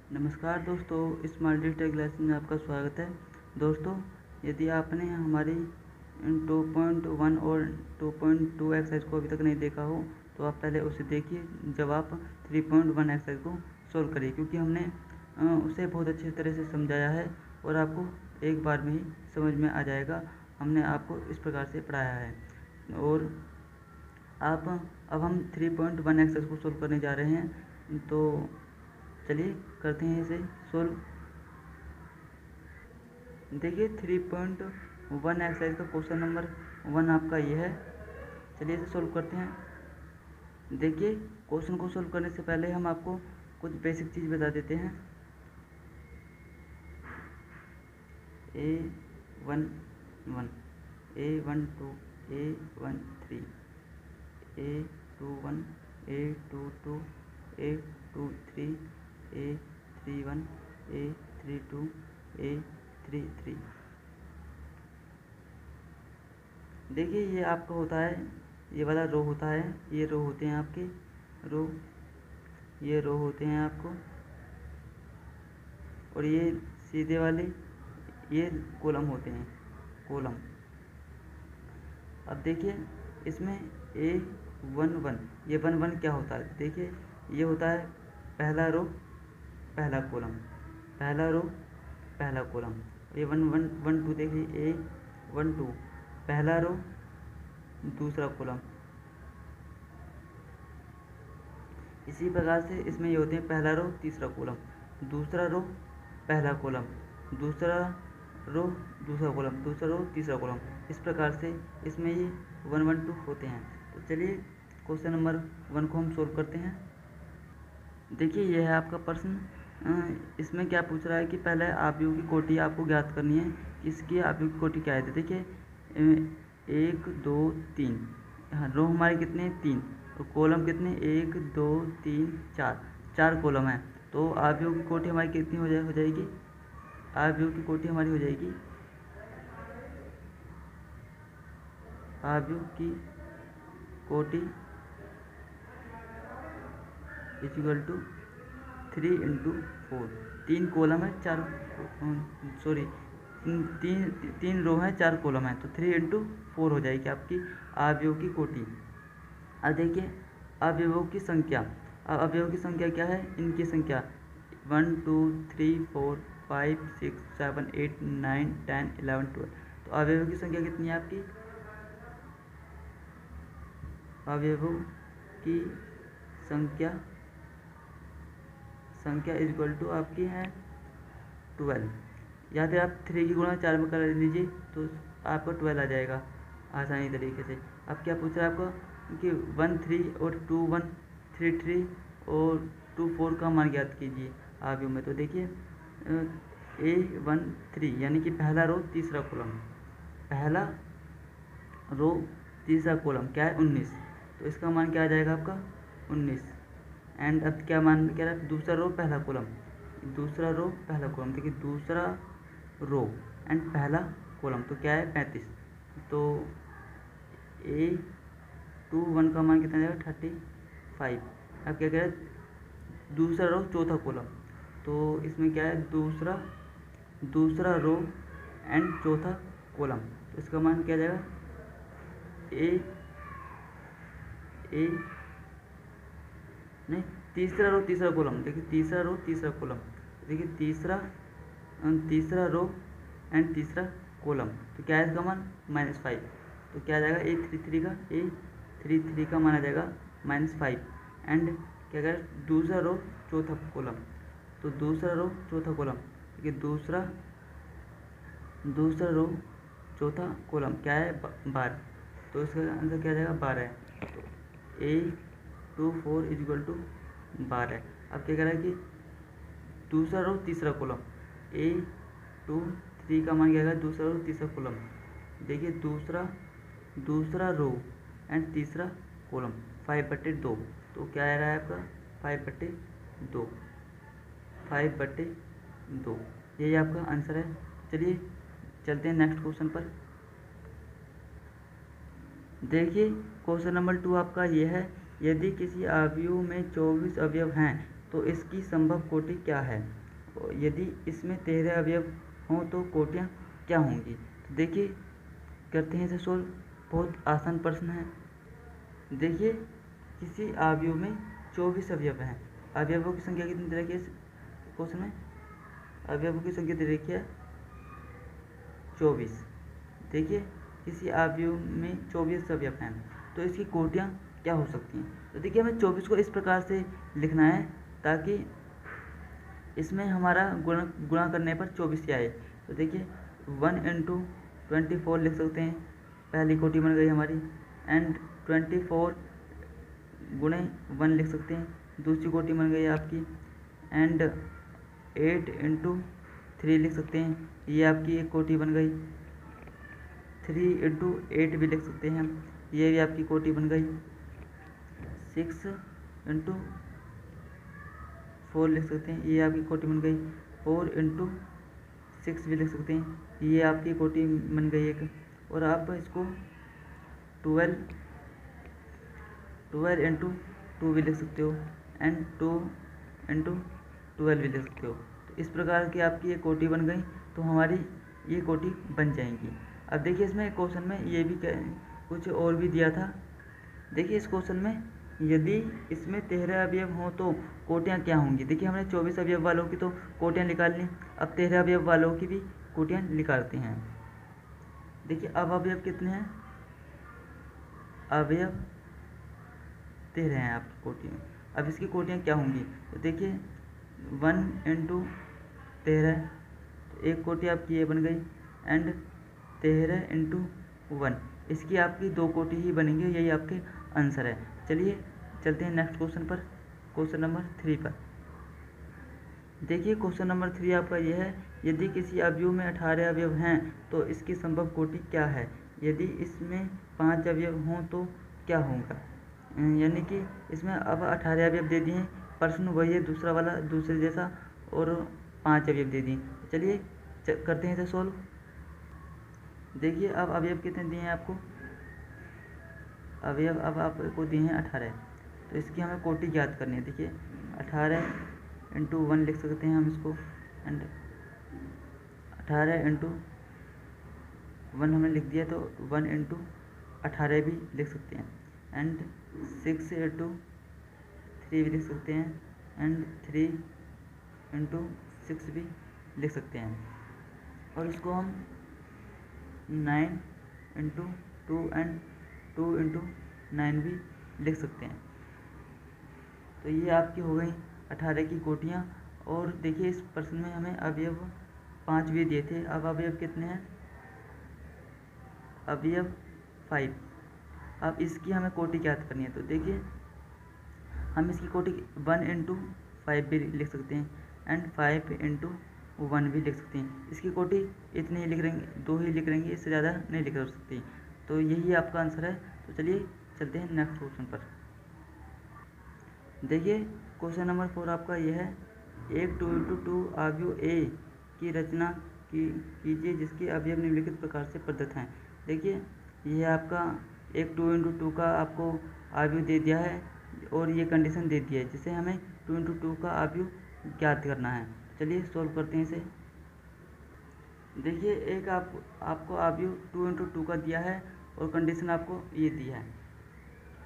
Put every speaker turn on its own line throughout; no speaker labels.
नमस्कार दोस्तों, smart digital classes में आपका स्वागत है। दोस्तों, यदि आपने हमारी 2.1 और 2.2 एक्सरसाइज को अभी तक नहीं देखा हो तो आप पहले उसे देखिए, जब आप 3.1 एक्सरसाइज को सोल्व करिए, क्योंकि हमने उसे बहुत अच्छी तरह से समझाया है और आपको एक बार में ही समझ में आ जाएगा। हमने आपको इस प्रकार से पढ़ाया है। और अब हम 3.1 एक्सरसाइज को सोल्व करने जा रहे हैं, तो चलिए करते हैं इसे सोल्व। देखिए 3.1 एक्सरसाइज का क्वेश्चन नंबर 1 आपका ये है। चलिए इसे सोल्व करते हैं। देखिए, क्वेश्चन को सोल्व करने से पहले हम आपको कुछ बेसिक चीज़ बता देते हैं। A11, A12, A13, A21, A22, A23, A31, A32, A33। देखिए ये आपका होता है, ये वाला रो होता है, ये रो होते हैं आपके रो, ये रो होते हैं आपको, और ये सीधे वाले ये कॉलम होते हैं, कॉलम। अब देखिए इसमें A11, ये 1 क्या होता है? देखिए ये होता है पहला रो पहला कॉलम, पहला रो पहला कॉलम। ये 1 2 देखिए A12 पहला रो दूसरा कॉलम। इसी प्रकार से इसमें ये होते हैं पहला रो तीसरा कॉलम, दूसरा रो पहला कॉलम, दूसरा रो दूसरा कॉलम, दूसरा रो तीसरा कॉलम। इस प्रकार से इसमें ये 1 1 2 होते हैं। तो चलिए क्वेश्चन नंबर 1 को हम सोल्व करते हैं। देखिए ये है आपका प्रश्न। इसमें क्या पूछ रहा है कि पहले आव्यूह की कोटि आपको ज्ञात करनी है। इसकी आव्यूह की कोटि क्या है? देखिए 1 2 3, हाँ रो हमारे कितने 3 और कॉलम कितने 1 2 3 4, 4 कॉलम है। तो आव्यूह की कोटि हमारी कितनी हो जाएगी? आव्यूह की कोटि हमारी हो जाएगी, आव्यूह की कोटि इक्वल टू 3 इंटू 4। 3 कॉलम है, 4 सॉरी 3 रो है, 4 कॉलम है, तो 3 इंटू 4 हो जाएगी आपकी अवयवों की कोटि। अब देखिए अवयवों की संख्या, अब अवयवों की संख्या क्या है? इनकी संख्या 1 2 3 4 5 6 7 8 9 10 11 12। तो अवयवों की संख्या कितनी है आपकी? अवयवों की संख्या इक्वल टू आपकी है 12, या फिर आप 3 की गुणा 4 में कर लीजिए तो आपको 12 आ जाएगा आसानी तरीके से। अब क्या पूछ रहा है आपको कि 1 3 और 2 1 3 3 और 2 4 का मान ज्ञात कीजिए आव्यूह में। तो देखिए A1 3 यानी कि पहला रो तीसरा कॉलम, पहला रो तीसरा कॉलम क्या है 19, तो इसका मान क्या आ जाएगा आपका 19। एंड अब क्या मान कह रहा है? दूसरा रो पहला कॉलम, दूसरा रो पहला कॉलम। देखिए दूसरा रो एंड पहला कॉलम तो क्या है 35। तो A21 का मान कितना जाएगा 35। अब क्या कह रहे हैं? दूसरा रो चौथा कॉलम, तो इसमें क्या है दूसरा रो एंड चौथा कॉलम, तो इसका मान क्या जाएगा नहीं तीसरा रो तीसरा कॉलम। देखिए तीसरा रो तीसरा कॉलम, देखिए तीसरा रो एंड तीसरा कॉलम, तो क्या है इसका मान -5। तो क्या आ जाएगा A33 का मान आ जाएगा -5। एंड क्या करें? दूसरा रो चौथा कॉलम, तो दूसरा रो चौथा कॉलम, देखिए दूसरा रो चौथा कॉलम क्या है 12, तो इसका आंसर क्या आ जाएगा 12 है। तो A24 इक्वल टू 12। अब क्या कह रहा है कि दूसरा रो तीसरा कॉलम, A23 का मान क्या आएगा? दूसरा रो तीसरा कॉलम, देखिए दूसरा रो एंड तीसरा कॉलम 5/2, तो क्या आ रहा है आपका 5/2, 5/2, यही आपका आंसर है। चलिए चलते हैं नेक्स्ट क्वेश्चन पर। देखिए क्वेश्चन नंबर 2 आपका ये है, यदि किसी अवयव में 24 अवयव हैं तो इसकी संभव कोटि क्या है। यदि इसमें 13 अवयव हों तो कोटियाँ क्या होंगी। तो देखिए करते हैं इसे सोल्व। बहुत आसान प्रश्न है। देखिए किसी अवयव में 24 अवयव हैं। अवयवों की संख्या कितनी दे रखी है क्वेश्चन में। अवयवों की संख्या दे रखी है 24। देखिए किसी अवयव में 24 अवयव हैं तो इसकी कोटियाँ क्या हो सकती हैं। तो देखिए हमें 24 को इस प्रकार से लिखना है ताकि इसमें हमारा गुणा करने पर 24 ही आए। तो देखिए 1 इंटू 24 लिख सकते हैं, पहली कोटि बन गई हमारी। एंड 24 गुणे 1 लिख सकते हैं, दूसरी कोटि बन गई आपकी। एंड 8 इंटू 3 लिख सकते हैं, ये आपकी एक कोटि बन गई। 3 इंटू 8 भी लिख सकते हैं हम, ये भी आपकी कोटि बन गई। 6 इंटू 4 लिख सकते हैं, ये आपकी कोटि बन गई। 4 इंटू 6 भी लिख सकते हैं, ये आपकी कोटि बन गई एक। और आप इसको 12 इंटू 2 भी लिख सकते हो। एंड 2 इंटू 12 भी लिख सकते हो। तो इस प्रकार की आपकी ये कोटि बन गई, तो हमारी ये कोटि बन जाएंगी। अब देखिए इसमें क्वेश्चन में ये भी कुछ और भी दिया था। देखिए इस क्वेश्चन में यदि इसमें 13 अवयव हों तो कोटियाँ क्या होंगी। देखिए हमने 24 अवयव वालों की तो कोटियाँ निकाल ली, अब 13 अवयव वालों की भी कोटियाँ निकालते हैं। देखिए अब अवयव कितने हैं, अवयव 13 हैं आपकी कोटि में। अब इसकी कोटियाँ क्या होंगी। तो देखिए 1 इंटू 13, तो एक कोटि आपकी ये बन गई। एंड 13 इंटू 1, इसकी आपकी 2 कोटि ही बनेंगे, यही आपके आंसर है। चलिए चलते हैं नेक्स्ट क्वेश्चन पर, क्वेश्चन नंबर 3 पर। देखिए क्वेश्चन नंबर 3 आपका यह है, यदि किसी अवयव में 18 अवयव हैं तो इसकी संभव कोटि क्या है। यदि इसमें 5 अवयव हों तो क्या होगा। यानी कि इसमें अब 18 अवयव दे दिए हैं, प्रश्न वही है दूसरा वाला, दूसरे जैसा, और 5 अवयव दे दिए। चलिए करते हैं इसे सोल्व। देखिए अब अवयव कितने दिए हैं आपको, अवयव अब आपको दिए हैं 18, तो इसकी हमें कोटि ज्ञात करनी है। देखिए 18 इंटू 1 लिख सकते हैं हम इसको। एंड 18 इंटू 1 हमने लिख दिया, तो 1 इंटू 18 भी लिख सकते हैं। एंड 6 इंटू 3 भी लिख सकते हैं। एंड 3 इंटू 6 भी लिख सकते हैं। और इसको हम 9 इंटू 2 एंड 2 इंटू 9 भी लिख सकते हैं। तो ये आपकी हो गई 18 की कोटियाँ। और देखिए इस प्रश्न में हमें अवयव 5 भी दिए थे, अब अवयव कितने हैं, अवयव 5। अब इसकी हमें कोटि ज्ञात करनी है। तो देखिए हम इसकी कोटि 1 इंटू 5 भी लिख सकते हैं। एंड 5 इंटू 1 भी लिख सकते हैं। इसकी कोटि इतनी ही लिख लेंगे, 2 ही लिख लेंगे, इससे ज़्यादा नहीं लिख सकती। तो यही आपका आंसर है। तो चलिए चलते हैं नेक्स्ट क्वेश्चन पर। देखिए क्वेश्चन नंबर 4 आपका यह है, एक 2 इंटू 2 अवयव ए की रचना कीजिए जिसके अवयव निम्नलिखित प्रकार से प्रदत्त हैं। देखिए यह आपका एक 2 इंटू 2 का आपको अवयव दे दिया है और ये कंडीशन दे दी है जिसे हमें 2 इंटू 2 का अवयव ज्ञात करना है। चलिए सोल्व करते हैं इसे। देखिए एक आपको अवयव 2 इंटू 2 का दिया है और कंडीशन आपको ये दी है।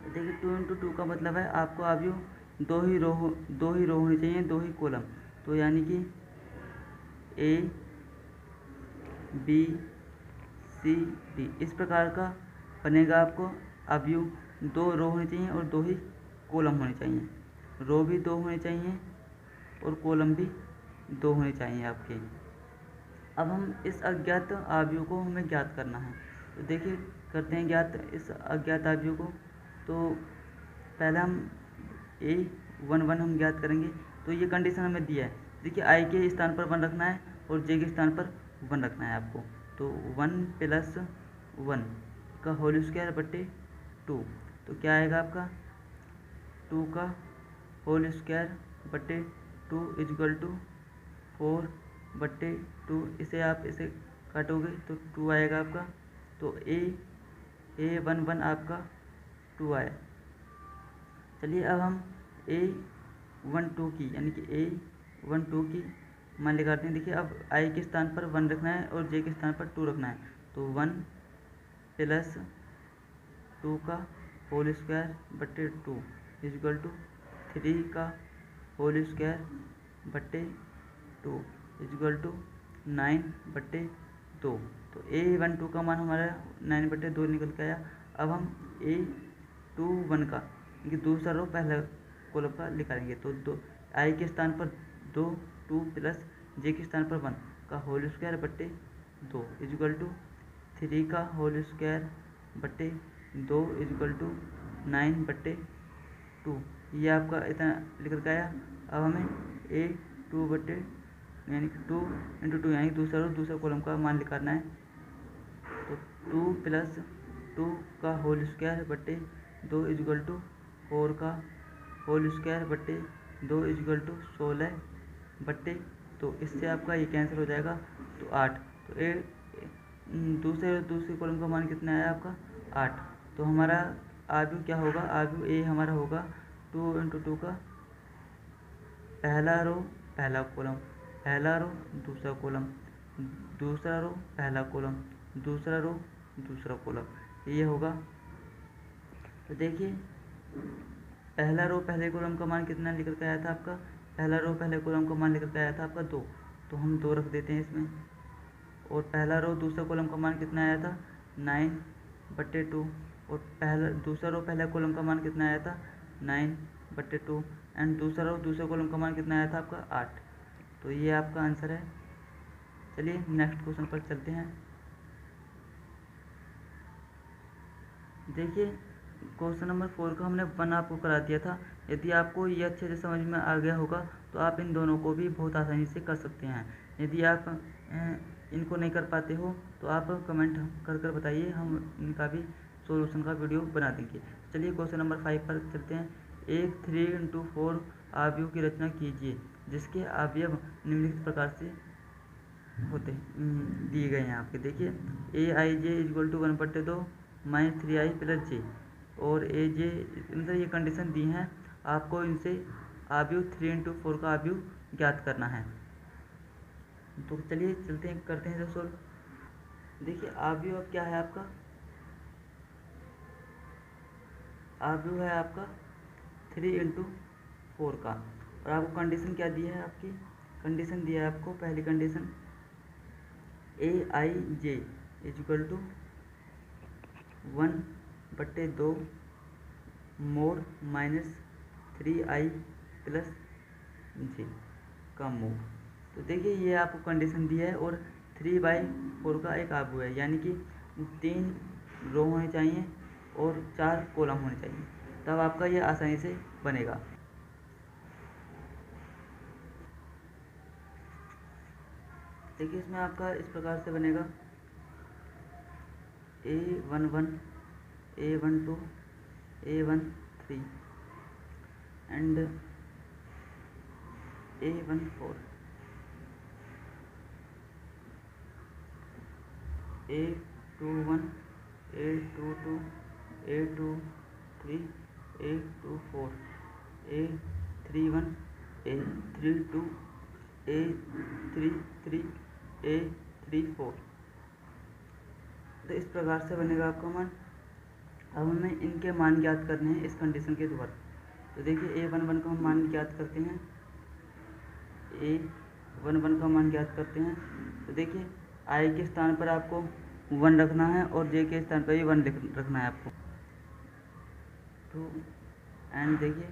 देखिए 2 इंटू 2 का मतलब है आपको अवयव दो ही रो होनी चाहिए, 2 ही कॉलम। तो यानी कि A B C D इस प्रकार का बनेगा आपको अवयव। 2 रो होनी चाहिए और 2 ही कॉलम होने चाहिए, रो भी 2 होने चाहिए और कॉलम भी 2 होने चाहिए आपके। अब हम इस अज्ञात अवयव को हमें ज्ञात करना है। तो देखिए करते हैं ज्ञात इस अज्ञात अवयव को। तो पहले हम A11 हम ज्ञात करेंगे। तो ये कंडीशन हमें दिया है। देखिए I के स्थान पर 1 रखना है और J के स्थान पर 1 रखना है आपको। तो 1 + 1 का होल स्क्वायर बटे 2, तो क्या आएगा आपका 2 का होल स्क्वायर बटे 2 = 4 बटे 2। इसे आप इसे काटोगे तो 2 आएगा आपका। तो A11 आपका 2 आया। चलिए अब हम A12 A12 की, यानी कि A12 की मान निकालते हैं। देखिए अब I के स्थान पर 1 रखना है और J के स्थान पर 2 रखना है, तो 1 + 2 का होल स्क्वायर बटे 2 इजक्वल टू 3 का होल स्क्वायर बटे 2 इजक्वल टू 9 बटे 2। तो A12 का मान हमारा 9 बटे 2 निकल के आया। अब हम A21 का, क्योंकि दूसरा रो पहला कॉलम का निकालेंगे, तो I के स्थान पर 2 + J के स्थान पर 1 का होल स्क्वायर बटे 2 इजक्वल टू 3 का होल स्क्वायर बटे 2 इजक्वल टू 9 बटे 2। ये आपका इतना निकल के आया। अब हमें A2 बटे यानी कि 2 × 2 यानी दूसरा कॉलम का मान निकालना है, तो 2 + 2 का होल स्क्वायर बटे 2 इजक्वल टू 4 का होल स्क्वायर बटे 2 इजक्वल टू 16 बटे 2। इससे आपका ये कैंसिल हो जाएगा, तो 8। तो दूसरे कॉलम का मान कितना आया आपका 8। तो हमारा आव्यूह क्या होगा, आव्यूह A हमारा होगा 2 × 2 का पहला रो पहला कॉलम, पहला रो दूसरा कॉलम, दूसरा रो पहला कॉलम, दूसरा रो दूसरा कॉलम, ये होगा। तो देखिए पहला रो पहले कॉलम का मान कितना निकल के आया था आपका, पहला रो पहले कॉलम का मान निकल के आया था आपका 2, तो हम 2 रख देते हैं इसमें। और पहला रो दूसरा कॉलम का मान कितना आया था 9 बटे 2, और दूसरा रो पहला कॉलम का मान कितना आया था 9 बटे 2, एंड दूसरा रो दूसरे कॉलम का मान कितना आया था आपका 8। तो ये आपका आंसर है। चलिए नेक्स्ट क्वेश्चन पर चलते हैं। देखिए क्वेश्चन नंबर 4 का हमने 1 आपको करा दिया था। यदि आपको ये अच्छे से समझ में आ गया होगा तो आप इन दोनों को भी बहुत आसानी से कर सकते हैं। यदि आप इनको नहीं कर पाते हो तो आप कमेंट कर बताइए, हम इनका भी सॉल्यूशन का वीडियो बना देंगे। चलिए क्वेश्चन नंबर 5 पर चलते हैं। एक 3 × 4 आव्यूह की रचना कीजिए जिसके अवयव निम्नलिखित प्रकार से होते दिए गए हैं आपके। देखिए Aij is equal to 1/2 - 3i + j, और AJ मतलब ये कंडीशन दी हैं, आपको इनसे आव्यूह 3 × 4 का आव्यूह ज्ञात करना है। तो चलिए चलते हैं, करते हैं सोल्व। देखिए आव्यूह क्या है आपका, आव्यूह है आपका 3 × 4 का, और आपको कंडीशन क्या दी है, आपकी कंडीशन दी है आपको पहली condition Aij is equal to 1/2 mod -3i + j का मोड। तो देखिए ये आपको कंडीशन दी है, और 3/4 का एक आव्यूह है, यानी कि 3 रो होने चाहिए और 4 कॉलम होने चाहिए, तब आपका ये आसानी से बनेगा। देखिए इसमें आपका इस प्रकार से बनेगा A11 A12 A13 and A14 A21 A22 A23 A24 A31 A32 A33 A34। तो इस प्रकार से बनेगा आपका मान। अब हमें इनके मान ज्ञात करने हैं इस कंडीशन के द्वारा। तो देखिए A11 का हम मान ज्ञात करते हैं, A11 का मान ज्ञात करते हैं। तो देखिए I के स्थान पर आपको 1 रखना है और J के स्थान पर भी 1 रखना है आपको। तो एंड देखिए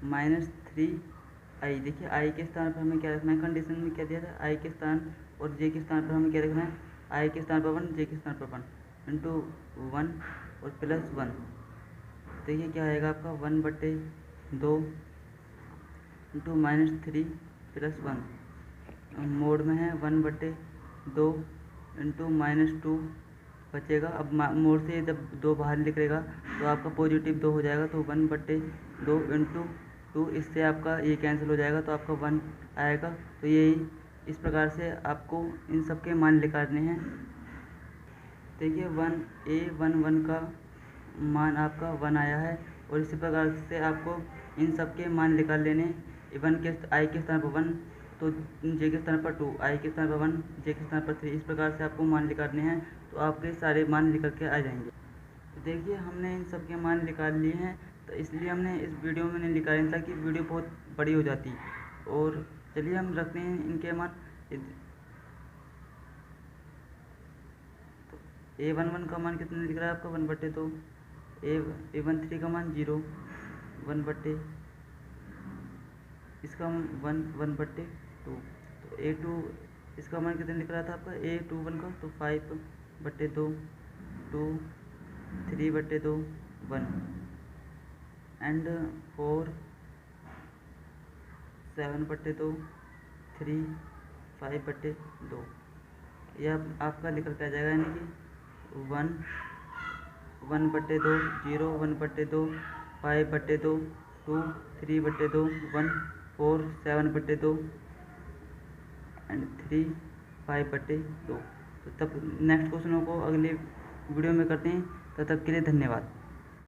-3i, देखिए I के स्थान पर हमें क्या रखना है, कंडीशन में क्या दिया था, I के स्थान और J के स्थान पर हमें क्या रखना है, I के स्थान पर 1 J के स्थान पर 1 इंटू 1 और +1। देखिए क्या आएगा आपका 1/2 इंटू -3 +1, मोड में है 1/2 इंटू -2 बचेगा। अब मोड से जब 2 बाहर निकलेगा तो आपका पॉजिटिव 2 हो जाएगा, तो 1/2 इंटू 2, इससे आपका ये कैंसिल हो जाएगा, तो आपका 1 आएगा। तो यही इस प्रकार से आपको इन सब के मान निकालने हैं। देखिए A11 का मान आपका 1 आया है, और इसी प्रकार से आपको इन सब के मान निकाल लेने वन के आई के स्थान पर 1 तो जे के स्थान पर 2, आई के स्थान पर 1 जे के स्थान पर 3, इस प्रकार से आपको मान निकालने हैं। तो आपके सारे मान निकल के आ जाएंगे। तो देखिए हमने इन सब के मान निकाल लिए हैं, तो इसलिए हमने इस वीडियो में नहीं निकाला था कि वीडियो बहुत बड़ी हो जाती। और चलिए हम रखते हैं इनके मान। तो A11 का मान कितना दिख रहा है आपका 1/2, A13 का मान 0, 1/, इसका 1/2। तो A2 इसका मान कितना दिख रहा था आपका A21 का, तो 5/2, 2, 3/2, 1 एंड 4, 7/2, 3, 5/2। यह आपका निकल के आ जाएगा, यानी कि 1/2, 0, 1/2, 5/2, 2, 3/2, 1, 4, 7/2 एंड 3, 5/2। तो तब नेक्स्ट क्वेश्चनों को अगले वीडियो में करते हैं। तब तक के लिए धन्यवाद।